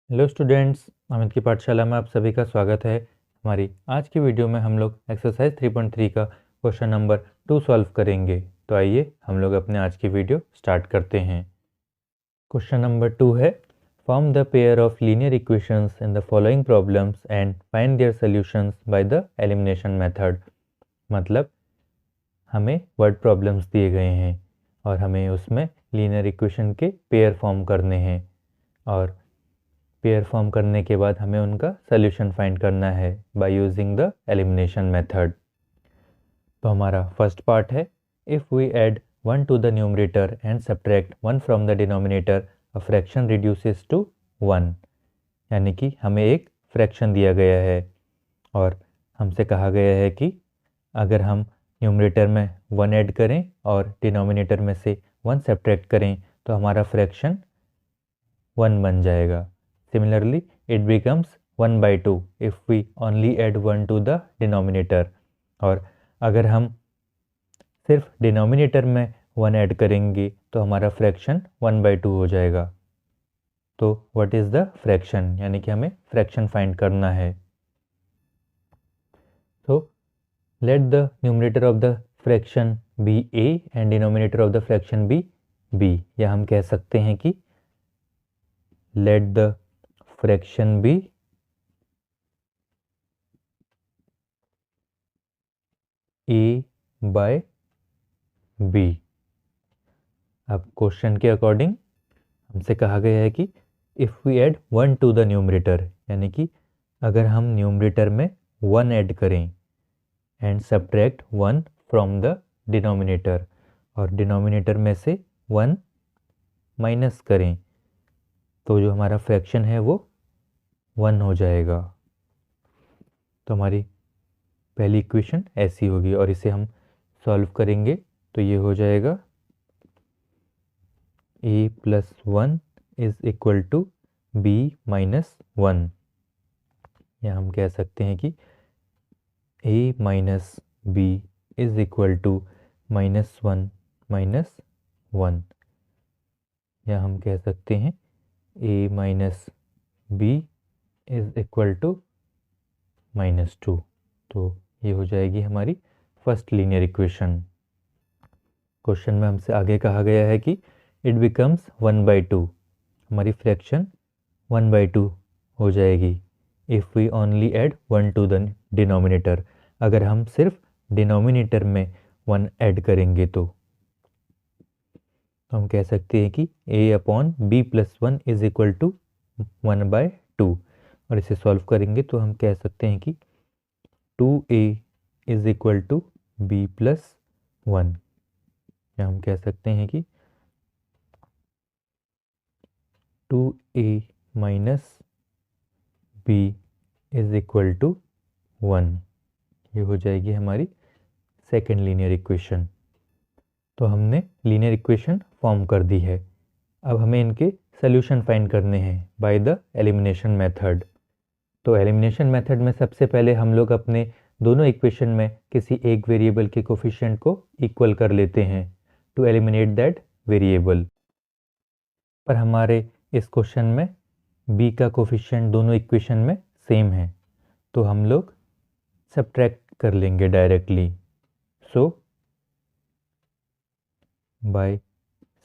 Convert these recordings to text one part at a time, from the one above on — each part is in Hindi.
हेलो स्टूडेंट्स, अमित की पाठशाला में आप सभी का स्वागत है। हमारी आज की वीडियो में हम लोग एक्सरसाइज 3.3 का क्वेश्चन नंबर 2 सॉल्व करेंगे। तो आइए हम लोग अपने आज की वीडियो स्टार्ट करते हैं। क्वेश्चन नंबर 2 है, form the pair of linear equations in the following problems and find their solutions by the elimination method. मतलब हमें वर्ड प्रॉब्लम्स दिए गए हैं और हमें उसमें लीनियर इक्वेशन के पेयर फॉर्म करने हैं और पेयर फॉर्म करने के बाद हमें उनका सॉल्यूशन फाइंड करना है by using the elimination method. तो हमारा फर्स्ट पार्ट है, if we add 1 to the numerator and subtract 1 from the denominator a fraction reduces to 1। यानी कि हमें एक फ्रैक्शन दिया गया है और हमसे कहा गया है कि अगर हम न्यूमरेटर में 1 ऐड करें और डिनोमिनेटर में से 1 सब्ट्रैक्ट करें तो हमारा फ्रैक्शन 1 बन जाएगा। Similarly, it becomes 1/2 if we only add 1 to the denominator। और अगर हम सिर्फ डिनोमिनेटर में 1 ऐड करेंगे तो हमारा फ्रैक्शन 1/2 हो जाएगा। तो व्हाट इज़ द फ्रैक्शन, यानी कि हमें फ्रैक्शन फाइंड करना है। तो let the numerator of the fraction be a and denominator of the fraction be b। या हम कह सकते हैं कि let the fraction be a by b। अब क्वेश्चन के अकॉर्डिंग हमसे कहा गया है कि if we add 1 to the numerator, यानी कि अगर हम न्यूमरेटर में 1 ऐड करें and subtract 1 from the denominator और डिनोमिनेटर में से 1 माइनस करें तो जो हमारा फ्रैक्शन है वो 1 हो जाएगा। तो हमारी पहली इक्वेशन ऐसी होगी और इसे हम सॉल्व करेंगे तो ये हो जाएगा a plus 1 is equal to b minus 1। या हम कह सकते हैं कि a minus b is equal to -1 minus 1। या हम कह सकते हैं a minus b is equal to -2। तो ये हो जाएगी हमारी फर्स्ट लीनियर इक्वेशन। क्वेश्चन में हमसे आगे कहा गया है कि इट बिकम्स 1/2। हमारी फ्रैक्शन 1/2 हो जाएगी if we only add 1 to the denominator. अगर हम सिर्फ डिनोमिनेटर में 1 ऐड करेंगे तो हम कह सकते हैं कि a/b plus 1 is equal to 1/2। और इसे सॉल्व करेंगे तो हम कह सकते हैं कि 2a is equal to b plus 1। या हम कह सकते हैं कि 2a minus b is equal to 1। ये हो जाएगी हमारी सेकेंड लीनियर इक्वेशन। तो हमने लीनियर इक्वेशन फॉर्म कर दी है। अब हमें इनके सॉल्यूशन फाइंड करने हैं बाय द एलिमिनेशन मेथड। तो एलिमिनेशन मेथड में सबसे पहले हम लोग अपने दोनों इक्वेशन में किसी एक वेरिएबल के कोफिशिएंट को इक्वल कर लेते हैं टू एलिमिनेट दैट वेरिएबल। पर हमारे इस क्वेश्चन में b का कोफिशिएंट दोनों इक्वेशन में सेम है तो हम लोग सब्ट्रैक्ट कर लेंगे directly. So by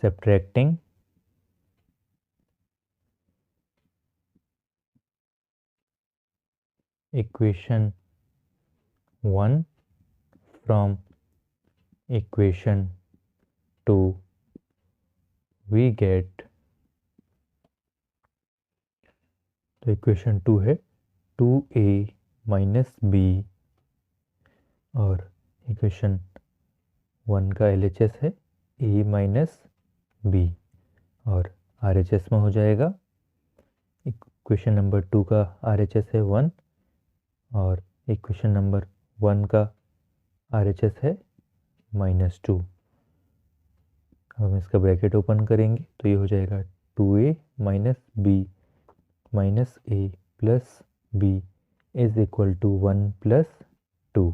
subtracting equation 1 from equation 2 we get, तो इक्वेशन 2 है 2a माइनस b और इक्वेशन 1 का LHS है a माइनस b और RHS में हो जाएगा। इक्वेशन नंबर 2 का RHS है 1 और इक्वेशन नंबर 1 का RHS है -2। हम इसका ब्रैकेट ओपन करेंगे तो ये हो जाएगा 2a minus b minus a plus b is equal to 1 plus 2।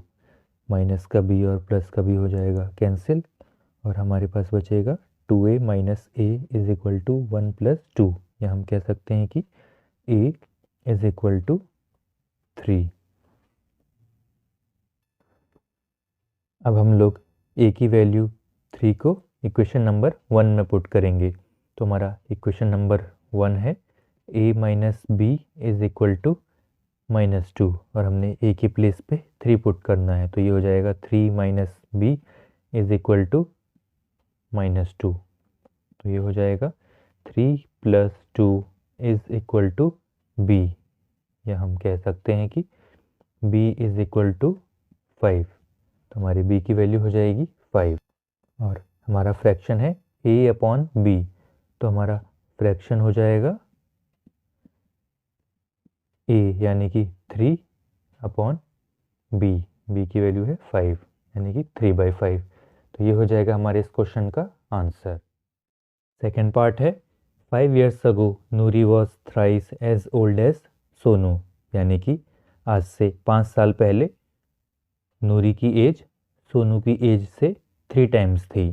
Minus का b और प्लस का b हो जाएगा कैंसिल और हमारे पास बचेगा 2a minus a is equal to 1 plus 2। या हम कह सकते हैं कि a इज इक्वल टू 3। अब हम लोग a की वैल्यू 3 को इक्वेशन नंबर 1 में पुट करेंगे। तो हमारा इक्वेशन नंबर 1 है a minus b is equal to -2, और हमने a की प्लेस पे 3 पुट करना है, तो ये हो जाएगा 3 minus b is equal to -2। तो ये हो जाएगा 3 plus 2 is equal to b, या हम कह सकते हैं कि b इज इक्वल टू 5। तो हमारी b की वैल्यू हो जाएगी 5, और हमारा फ्रैक्शन है a अपॉन b, तो हमारा फ्रैक्शन हो जाएगा a यानी कि 3 अपॉन b। b की वैल्यू है 5 यानी कि 3/5। तो ये हो जाएगा हमारे इस क्वेश्चन का आंसर। सेकेंड पार्ट है 5 years ago Noori was thrice as old as Sonu, यानी कि आज से 5 साल पहले नूरी की एज सोनू की एज से 3 टाइम्स थी।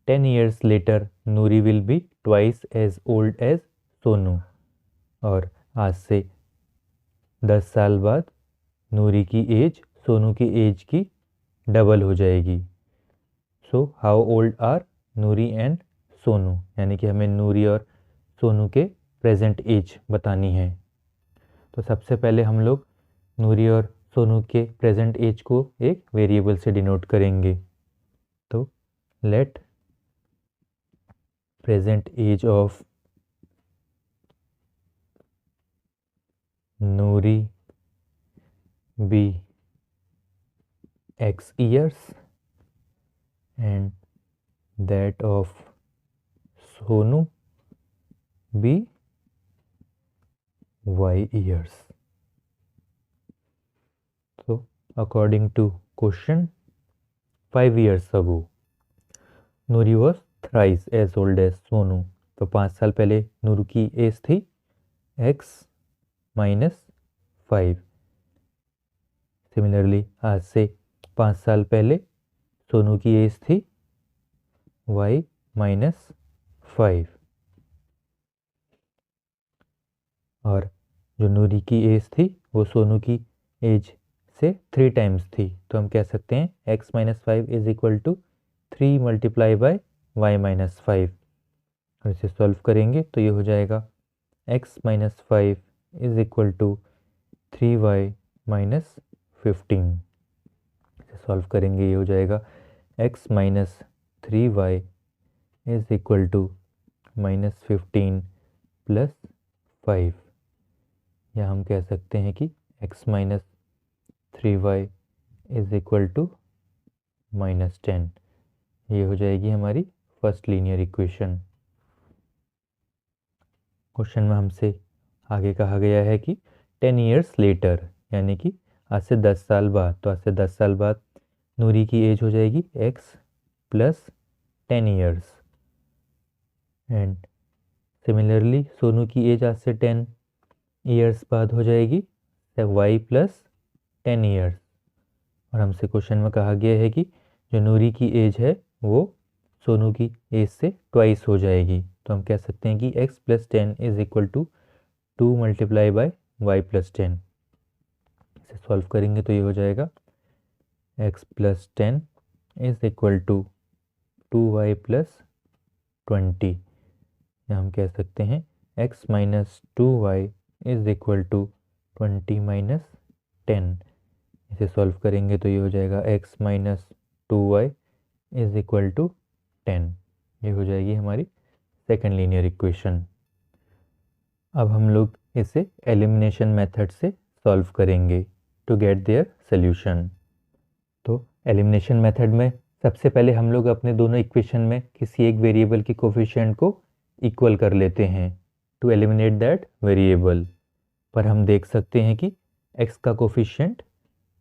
10 years later Noori will be twice as old as Sonu, और आज से 10 साल बाद नूरी की एज सोनू की एज की डबल हो जाएगी। So how old are Noori and Sonu, यानी कि हमें नूरी और सोनू के प्रेजेंट एज बतानी है। तो सबसे पहले हम लोग नूरी और सोनू के प्रेजेंट एज को एक वेरिएबल से डिनोट करेंगे। तो let present age of Noori be x years and that of Sonu be y years. So according to question, 5 years ago Nuri was thrice as old as Sonu। तो 5 साल पहले नूरू की एज थी x माइनस 5। सिमिलरली आज से 5 साल पहले सोनू की एज थी y माइनस 5, और जो नूरी की एज थी वो सोनू की एज से 3 टाइम्स थी। तो हम कह सकते हैं x minus 5 is equal to 3 multiply by y minus 5। और इसे सॉल्व करेंगे तो ये हो जाएगा x minus 5 is equal to 3y minus 15। इसे सॉल्व करेंगे ये हो जाएगा x minus 3y is equal to minus 15 plus 5, या हम कह सकते हैं कि x minus 3y is equal to minus 10। ये हो जाएगी हमारी फर्स्ट लीनियर इक्वेशन। क्वेश्चन में हमसे आगे कहा गया है कि 10 years लेटर, यानी कि आज से 10 साल बाद। तो आज से 10 साल बाद नूरी की एज हो जाएगी x plus 10 years, and similarly Sonu की एज आज से 10 years बाद हो जाएगी y प्लस 10 years। और हमसे क्वेश्चन में कहा गया है कि जो नूरी की एज है वो सोनू की एज से ट्वाइस हो जाएगी। तो हम कह सकते हैं कि x plus 10 is equal to 2 multiply by y plus 10। इसे सॉल्व करेंगे तो ये हो जाएगा x plus 10 is equal to 2y plus 20, या हम कह सकते हैं x minus 2y is equal to 20 minus 10। इसे सॉल्व करेंगे तो ये हो जाएगा x minus 2y is equal to 10। ये हो जाएगी हमारी सेकेंड लीनियर इक्वेशन। अब हम लोग इसे एलिमिनेशन मेथड से सॉल्व करेंगे टू गेट देयर सॉल्यूशन। तो एलिमिनेशन मेथड में सबसे पहले हम लोग अपने दोनों इक्वेशन में किसी एक वेरिएबल की कोफिशिएंट को इक्वल कर लेते हैं टू एलिमिनेट दैट वेरिएबल। पर हम देख सकते हैं कि x का कोफिशिएंट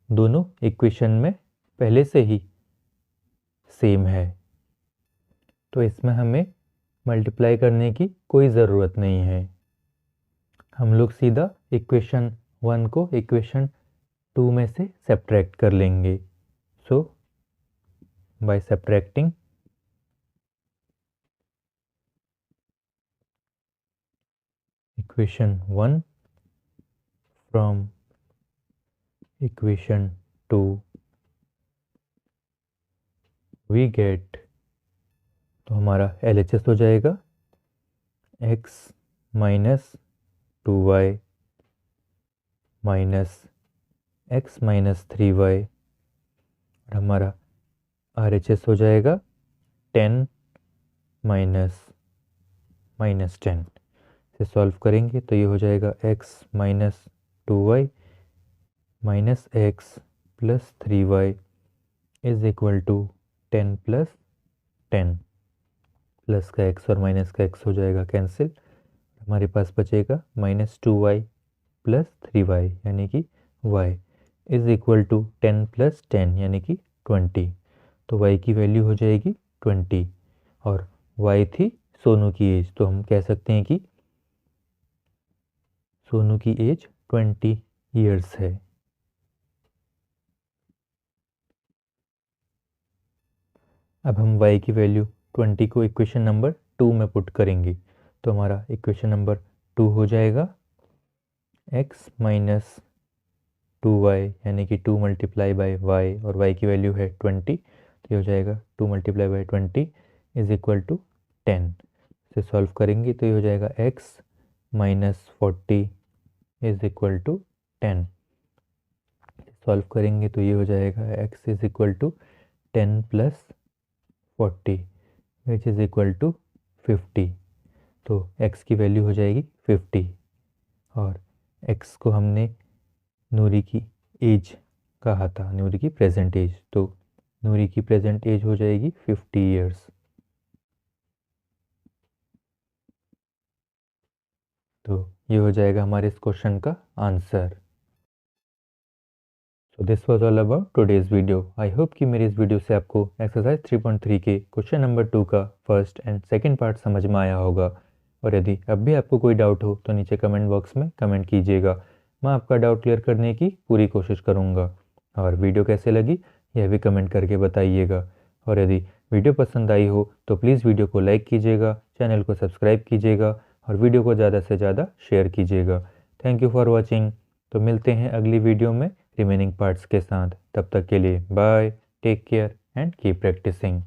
दोनों इक्वेशन में पहले से ही सेम है, तो इसमें हमें मल्टीप्लाई करने की कोई ज़रूरत नहीं है। हम लोग सीधा इक्वेशन 1 को इक्वेशन 2 में से सब्ट्रैक्ट कर लेंगे। सो by subtracting equation 1 from equation 2 we get, तो हमारा LHS हो जाएगा x minus 2y minus x minus 3y, और हमारा RHS हो जाएगा 10 माइनस 10 से सॉल्व करेंगे तो ये हो जाएगा x minus 2y minus x plus 3y is equal to 10 plus 10, plus का x और माइनस का x हो जाएगा कैंसिल, हमारे पास बचेगा माइनस 2y प्लस 3y यानी कि y is equal to 10 plus 10 यानी कि 20। तो y की वैल्यू हो जाएगी 20 और y थी सोनू की एज, तो हम कह सकते हैं कि सोनू की एज 20 ईयर्स है। अब हम y की वैल्यू 20 को इक्वेशन नंबर 2 में पुट करेंगे, तो हमारा इक्वेशन नंबर 2 हो जाएगा x माइनस 2y यानी कि 2 मल्टीप्लाई बाई y, और y की वैल्यू है 20, तो ये हो जाएगा 2 multiply by 20 is equal to 10। से सॉल्व करेंगे तो ये हो जाएगा x minus 40 is equal to 10। Solve करेंगे तो ये हो जाएगा x is equal to 10 plus 40 which is equal to 50। तो x की वैल्यू हो जाएगी 50 और x को हमने नूरी की एज कहा था, नूरी की प्रेजेंट एज, तो नूरी की प्रेजेंट एज हो जाएगी 50 ईयर्स। तो ये हो जाएगा हमारे इस क्वेश्चन का answer. So this was all about today's video. I hope कि मेरी इस वीडियो से आपको एक्सरसाइज 3.3 के क्वेश्चन नंबर 2 का फर्स्ट एंड सेकंड पार्ट समझ में आया होगा। और यदि अब भी आपको कोई डाउट हो तो नीचे कमेंट बॉक्स में कमेंट कीजिएगा, मैं आपका डाउट क्लियर करने की पूरी कोशिश करूँगा। और वीडियो कैसे लगी यह भी कमेंट करके बताइएगा। और यदि वीडियो पसंद आई हो तो प्लीज़ वीडियो को लाइक कीजिएगा, चैनल को सब्सक्राइब कीजिएगा और वीडियो को ज़्यादा से ज़्यादा शेयर कीजिएगा। Thank you for watching. तो मिलते हैं अगली वीडियो में रिमेनिंग पार्ट्स के साथ। तब तक के लिए bye, take care and keep practising.